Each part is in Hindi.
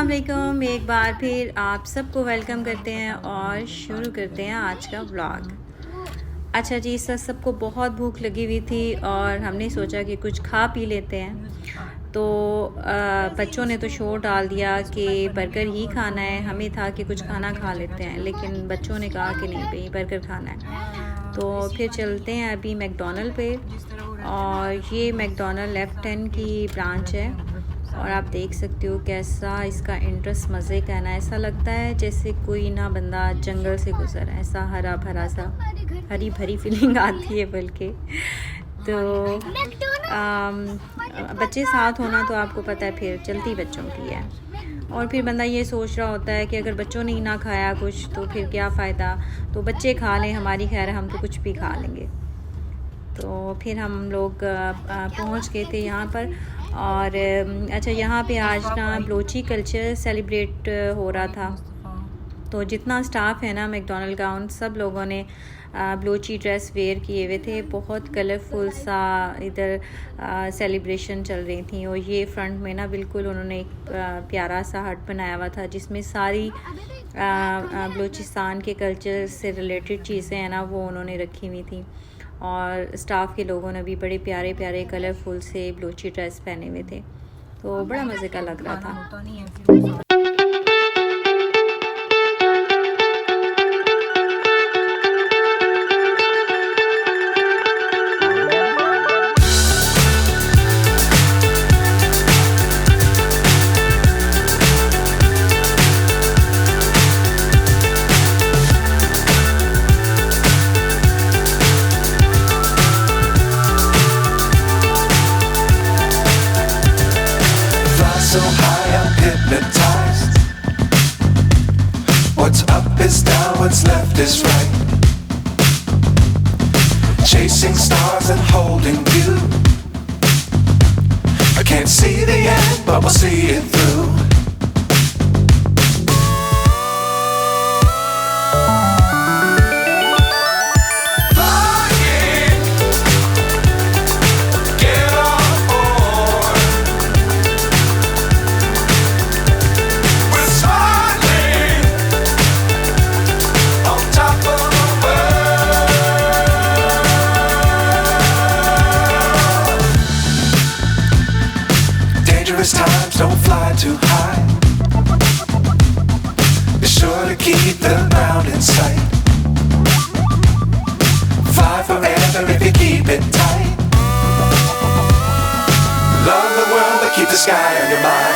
अस्सलाम वालेकुम। एक बार फिर आप सबको वेलकम करते हैं और शुरू करते हैं आज का व्लॉग। अच्छा जी, सबको बहुत भूख लगी हुई थी और हमने सोचा कि कुछ खा पी लेते हैं। तो बच्चों ने तो शोर डाल दिया कि बर्गर ही खाना है। हमें था कि कुछ खाना खा लेते हैं, लेकिन बच्चों ने कहा कि नहीं भाई बर्गर खाना है। तो फिर चलते हैं अभी मैकडॉनल्ड पे, और ये मैकडॉनल्ड F10 की ब्रांच है। और आप देख सकते हो कैसा इसका इंट्रेस्ट मज़े का है ना। ऐसा लगता है जैसे कोई ना बंदा जंगल से गुजर है, ऐसा हरा भरा सा, हरी भरी फीलिंग आती है बल्कि। तो बच्चे साथ होना तो आपको पता है फिर चलती बच्चों की है। और फिर बंदा ये सोच रहा होता है कि अगर बच्चों ने ही ना खाया कुछ तो फिर क्या फ़ायदा, तो बच्चे खा लें, हमारी खैर है, हम तो कुछ भी खा लेंगे। तो फिर हम लोग पहुंच गए थे यहाँ पर। और अच्छा, यहाँ पे आज ना बलोची कल्चर सेलिब्रेट हो रहा था। तो जितना स्टाफ है ना मैकडॉनल्ड का, उन सब लोगों ने बलोची ड्रेस वेयर किए हुए थे। बहुत कलरफुल सा इधर सेलिब्रेशन चल रही थी। और ये फ्रंट में ना बिल्कुल उन्होंने एक प्यारा सा हट बनाया हुआ था जिसमें सारी बलूचिस्तान के कल्चर से रिलेटेड चीज़ें हैं ना वो उन्होंने रखी हुई थी। और स्टाफ के लोगों ने भी बड़े प्यारे प्यारे कलरफुल से बलूची ड्रेस पहने हुए थे। तो बड़ा मज़े का लग रहा था। So high, I'm hypnotized. What's up is down, what's left is right. Chasing stars and holding you. I can't see the end, but we'll see it through. Times don't fly too high. Be sure to keep the ground in sight. Fly forever if you keep it tight. Love the world but keep the sky on your mind.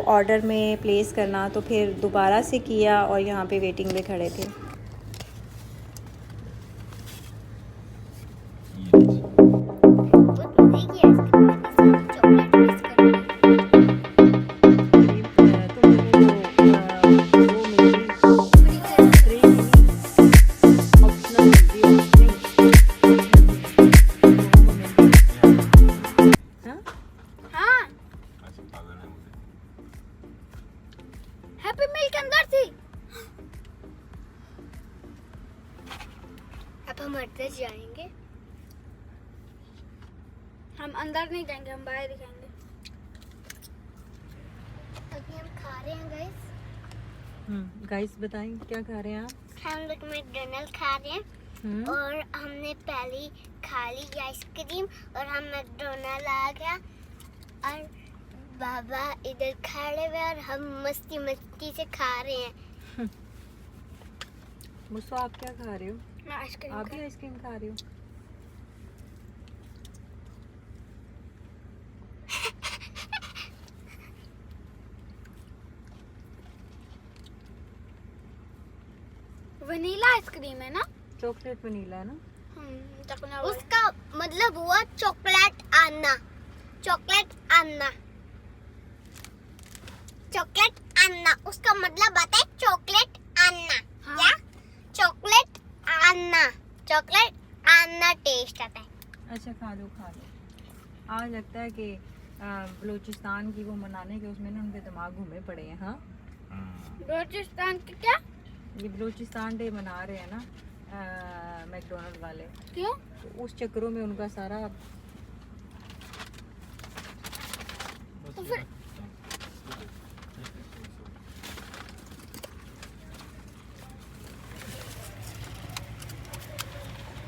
Order में प्लेस करना, तो फिर दोबारा से किया और यहाँ पे वेटिंग में खड़े थे। हैप्पी मील के अंदर थी। अब हम अंदर जाएंगे। हम अंदर नहीं जाएंगे, हम बाहर ही जाएंगे। अभी हम खा रहे हैं गाइस। गाइस बताएं क्या खा रहे हैं आप? हम लोग मैकडॉनल्ड खा रहे हैं और हमने पहले खा ली आइसक्रीम और हम मैकडॉनल्ड आ गया और बाबा इधर खड़े हुए और हम मस्ती मस्ती से खा रहे हैं। मुझसे आप क्या खा रहे हो? मैं आइसक्रीम आप भी आइसक्रीम खा रही हो? वनीला आइसक्रीम है ना? चॉकलेट वनीला है ना? उसका मतलब हुआ चॉकलेट आना, चॉकलेट आना, चॉकलेट आना। उसका मतलब आता है चॉकलेट आना। हाँ। या चॉकलेट आना, चॉकलेट आना टेस्ट आता है। अच्छा खा लो खा लो। आज लगता है कि बलूचिस्तान की वो मनाने के उसमें ना उनके दिमाग घूमे पड़े हैं। हाँ, बलूचिस्तान की क्या? ये बलूचिस्तान डे मना रहे हैं ना मैकडोनल्ड वाले। क्यों? तो उस चक्करों में उनका सारा तो फिर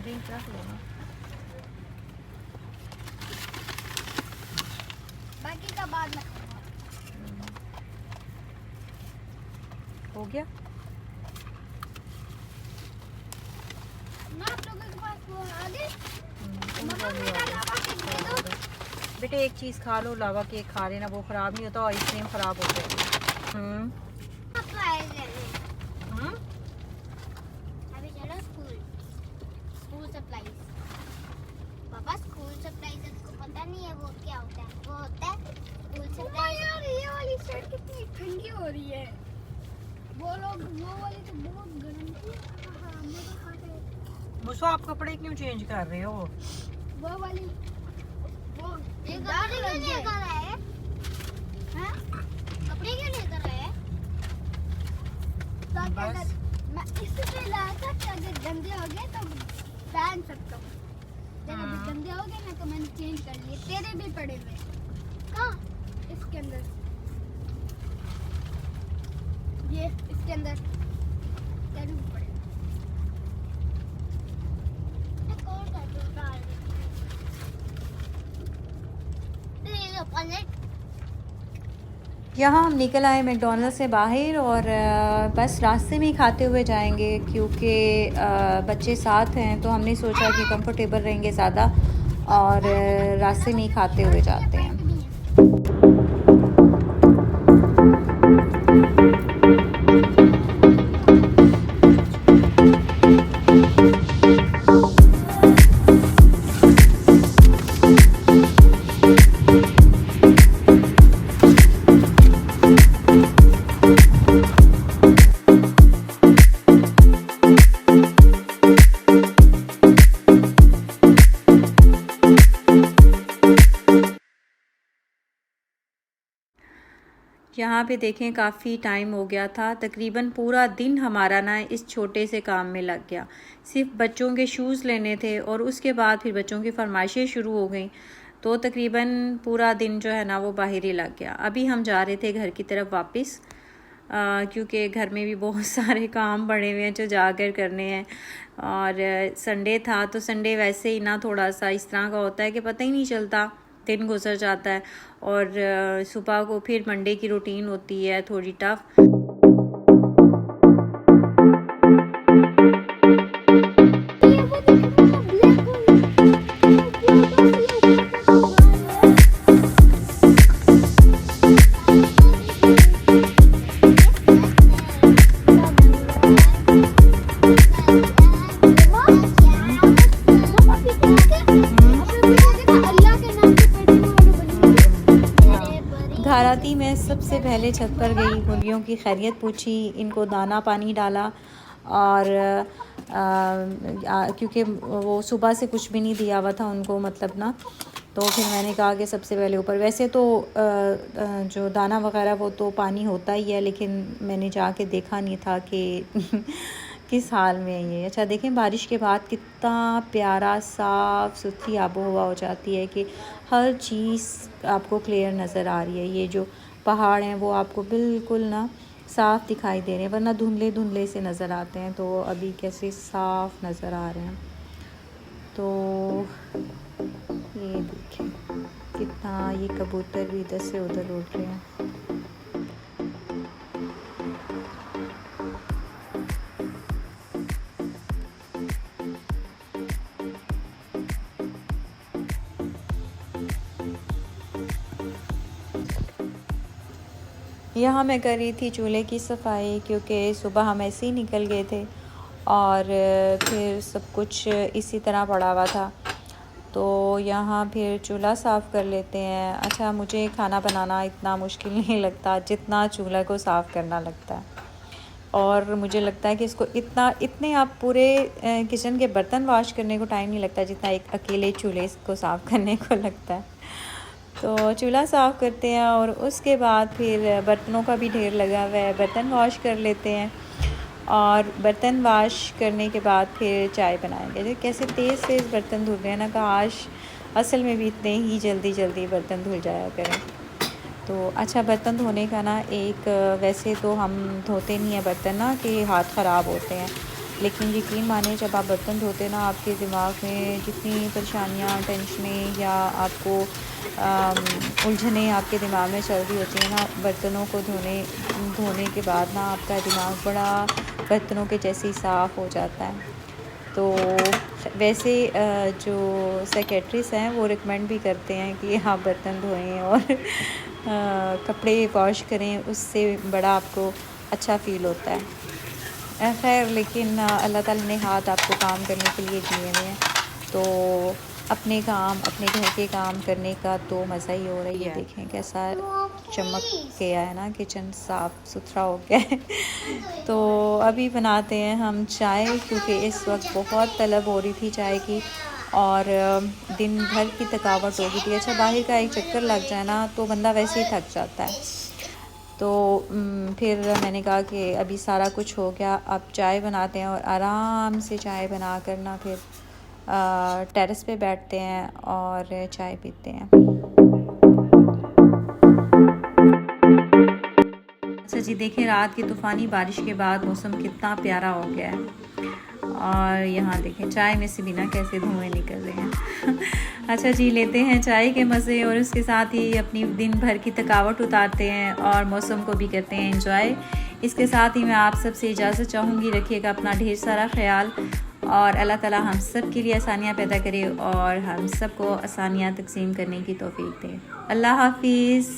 ड्रिंक रख लो ना। बाकी का बाद में हो गया। मैं आप लोगों के पास वो आ गई। उनका भी मेरा हो गया। लावा केक दे दो। बेटे एक चीज़ खा लो, लावा केक खा लेना, वो ख़राब नहीं होता, आइसक्रीम ख़राब होता है। अभी चलो स्कूल, स्कूल सप्लाईज। पापा स्कूल सप्लाईज को पता नहीं है वो क्या होता है? वो होता है स्कूल सप्लाईज। यार ये वाली शर्ट कितनी ठंडी हो रही है। वो लोग वो वाली तो बहुत गर्म थी। हाँ, मेरा हाथ है। मुझको आप कपड़े क्यों चेंज कर रहे हो? वो वाली वो ये कपड़े क्यों लेकर आए हैं? हैं? कपड़े क्यों लेकर आए हैं? ताकि बस। अगर मैं इसलिए लाया था कि अगर गंदे हो गए तो पहन सकता हूँ। तेरे भी गंदे हो गए ना तो मैंने चेंज कर लिए। तेरे भी पड़े हुए। कहाँ? इसके अंदर। ये इसके अंदर। तेरे भी पड़े। एक और कर दो डाल दे। ले लो पलेट। यहाँ हम निकल आए मैकडोनल्ड से बाहर और बस रास्ते में ही खाते हुए जाएंगे क्योंकि बच्चे साथ हैं, तो हमने सोचा कि कंफर्टेबल रहेंगे ज़्यादा और रास्ते में ही खाते हुए जाते हैं। यहाँ पे देखें काफ़ी टाइम हो गया था, तकरीबन पूरा दिन हमारा ना इस छोटे से काम में लग गया। सिर्फ बच्चों के शूज़ लेने थे और उसके बाद फिर बच्चों की फरमाइशें शुरू हो गई, तो तकरीबन पूरा दिन जो है ना वो बाहर ही लग गया। अभी हम जा रहे थे घर की तरफ वापस क्योंकि घर में भी बहुत सारे काम पड़े हुए हैं जो जाकर करने हैं और संडे था, तो संडे वैसे ही ना थोड़ा सा इस तरह का होता है कि पता ही नहीं चलता, दिन गुजर जाता है और सुबह को फिर मंडे की रूटीन होती है थोड़ी टफ। धाराती में सबसे पहले छत पर गई, मुर्गियों की खैरियत पूछी, इनको दाना पानी डाला और क्योंकि वो सुबह से कुछ भी नहीं दिया हुआ था उनको, मतलब ना, तो फिर मैंने कहा कि सबसे पहले ऊपर, वैसे तो जो दाना वगैरह वो तो पानी होता ही है, लेकिन मैंने जाके देखा नहीं था कि किस हाल में है ये। अच्छा देखें बारिश के बाद कितना प्यारा साफ़ सुथरी आबो हवा हो जाती है कि हर चीज़ आपको क्लियर नज़र आ रही है। ये जो पहाड़ हैं वो आपको बिल्कुल ना साफ़ दिखाई दे रहे हैं, वरना धुंधले धुंधले से नज़र आते हैं, तो अभी कैसे साफ़ नज़र आ रहे हैं। तो ये देखें कितना, ये कबूतर भी इधर से उधर उड़ रहे हैं। यहाँ मैं कर रही थी चूल्हे की सफाई, क्योंकि सुबह हम ऐसे ही निकल गए थे और फिर सब कुछ इसी तरह पड़ा हुआ था। तो यहाँ फिर चूल्हा साफ़ कर लेते हैं। अच्छा, मुझे खाना बनाना इतना मुश्किल नहीं लगता जितना चूल्हा को साफ़ करना लगता है, और मुझे लगता है कि इसको इतने आप पूरे किचन के बर्तन वॉश करने को टाइम नहीं लगता जितना एक अकेले चूल्हे को साफ़ करने को लगता है। तो चूल्हा साफ़ करते हैं और उसके बाद फिर बर्तनों का भी ढेर लगा हुआ है, बर्तन वॉश कर लेते हैं। और बर्तन वॉश करने के बाद फिर चाय बनाएंगे। जो कैसे तेज़ बर्तन धुल रहे हैं ना, काश असल में भी इतने ही जल्दी बर्तन धुल जाया करें। तो अच्छा, बर्तन धोने का ना एक, वैसे तो हम धोते नहीं हैं बर्तन ना कि हाथ ख़राब होते हैं, लेकिन यकीन माने जब आप बर्तन धोते ना, आपके दिमाग में जितनी परेशानियाँ, टेंशनें या आपको उलझनें आपके दिमाग में चल रही होती हैं ना, बर्तनों को धोने के बाद ना आपका दिमाग बड़ा बर्तनों के जैसे साफ़ हो जाता है। तो वैसे जो सेक्रेटरीज़ हैं वो रिकमेंड भी करते हैं कि आप बर्तन धोएं और कपड़े वॉश करें, उससे बड़ा आपको अच्छा फ़ील होता है। खैर, लेकिन अल्लाह ताला ने हाथ आपको काम करने के लिए दिए हुए हैं, तो अपने घर के काम करने का तो मज़ा ही हो रही है। देखें कैसा चमक गया है ना, किचन साफ़ सुथरा हो गया है। तो अभी बनाते हैं हम चाय, क्योंकि इस वक्त बहुत तलब हो रही थी चाय की और दिन भर की थकावट हो गई थी। अच्छा, बाहर का एक चक्कर लग जाए ना तो बंदा वैसे ही थक जाता है। तो फिर मैंने कहा कि अभी सारा कुछ हो गया, अब चाय बनाते हैं और आराम से चाय बना कर ना फिर टेरेस पे बैठते हैं और चाय पीते हैं। अच्छा जी, देखें रात की तूफ़ानी बारिश के बाद मौसम कितना प्यारा हो गया है, और यहाँ देखें चाय में से भी ना कैसे धुएँ निकल रहे हैं। अच्छा जी, लेते हैं चाय के मज़े और उसके साथ ही अपनी दिन भर की थकावट उतारते हैं और मौसम को भी करते हैं एंजॉय। इसके साथ ही मैं आप सबसे इजाज़त चाहूँगी, रखिएगा अपना ढेर सारा ख्याल, और अल्लाह ताला हम सब के लिए आसानियाँ पैदा करे और हम सबको आसानियाँ तकसीम करने की तौफीक दे। अल्लाह हाफिज़।